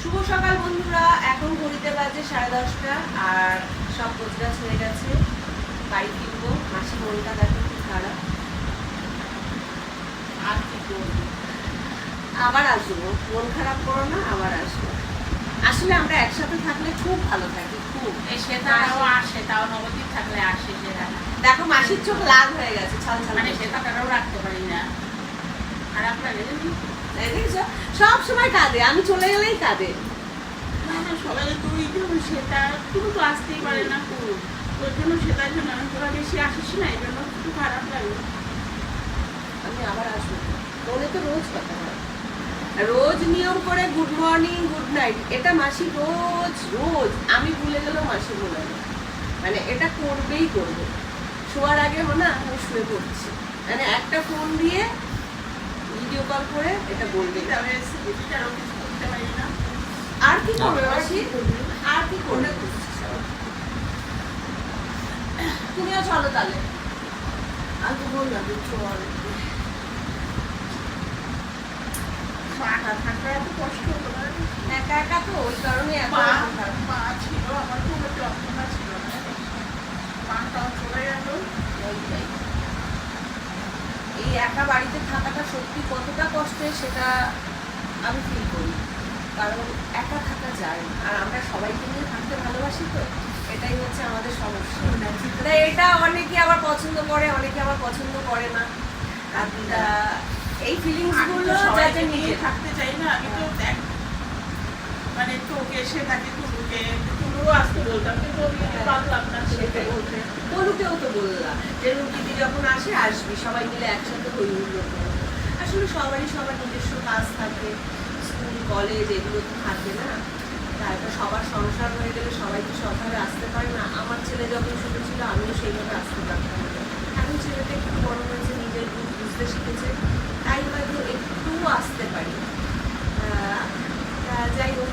শুভ সকাল বন্ধুরা, এখন ঘড়িতে বাজে 10:30 আর সব গোছগাছ হয়ে গেছে। বাড়ি ফিরবো। মাসি মনটা দেখো খুব খারাপ। আর কি করবো, আবার আসবো, মন খারাপ করো না, আবার আসবো। আসলে আমরা একসাথে থাকলে খুব ভালো থাকি, খুব। সেটাও আসে, তাও নবদ্বীপ থাকলে আসে সেটা। দেখো মাসির চোখ লাল হয়ে গেছে, ছাল ছাল মানে সেটাও রাখতে পারি না। খারাপ লাগে জানি। দেখছো সব সময় কাঁদে, আমি চলে গেলেই কাঁদে। না না, সবাই তুই সেটা তুমি তো আসতেই পারে না খুব, ওই জন্য সেটার জন্য তোরা বেশি আসিস না, এই জন্য একটু খারাপ লাগে। আমি আবার আসবো, মনে তো রোজ কথা হয়, রোজ নিয়ম করে গুড মর্নিং গুড নাইট, এটা মাসি রোজ রোজ। আমি ভুলে গেলেও মাসি ভুলে না, মানে এটা করবেই করবে। শোয়ার আগে না আমি শুয়ে পড়ছি, মানে একটা ফোন দিয়ে ভিডিও কল করে এটা বলবে। তবে সেটারও কিছু করতে পারি না। আর কি করবে মাসি, আর কি করবে? তুমিও চলো তাহলে। আমি বললাম চল, একা থাকা এত কষ্ট হতো না। একা একা তো ওই কারণে এত মা ছিল, আমার কোনো যত্নটা ছিল না, মাটাও চলে গেল। এই একা বাড়িতে থাকাটা সত্যি কতটা কষ্টের সেটা আমি ফিল করি, কারণ একা থাকা যায় না। আর আমরা সবাইকে নিয়ে থাকতে ভালোবাসি, তো এটাই হচ্ছে আমাদের সমস্যা। তাই এটা অনেকে আবার পছন্দ করে, অনেকে আবার পছন্দ করে না। আর এই ফিলিংস গুলো যাতে নিয়ে নিজে থাকতে চাই না। আমি তো দেখ, মানে তোকে এসে থাকি, তুলুকে তুলুও আসতে বলতাম, কিন্তু আমি পারলাম না সেটা বলতে। তনুকেও তো বললাম যে দিদি যখন আসে আসবি, সবাই মিলে একসাথে হই হুল্লোড় করবো। আসলে সবারই সবার নিজস্ব কাজ থাকে, স্কুল কলেজ এগুলো তো থাকে না। তারপর সবার সংসার হয়ে গেলে সবাই তো সবভাবে আসতে পারে না। আমার ছেলে যখন ছোট ছিল আমিও সেইভাবে আসতে পারতাম না। এখন ছেলেটা একটু বড় হয়েছে, নিজের বুঝতে শিখেছে, তাই হয়তো একটু আসতে পারি। যাই হোক,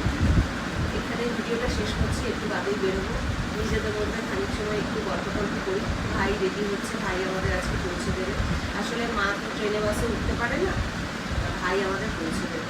এখানে ভিডিওটা শেষ করছি, একটু বাদেই বেরোবো। নিজেদের মধ্যে খানিক সময় একটু গল্প করি। ভাই রেডি হচ্ছে, ভাই আমাদের আজকে পৌঁছে দেবে। আসলে মা তো ট্রেনে বাসে উঠতে পারে না, ভাই আমাদের পৌঁছে দেবে।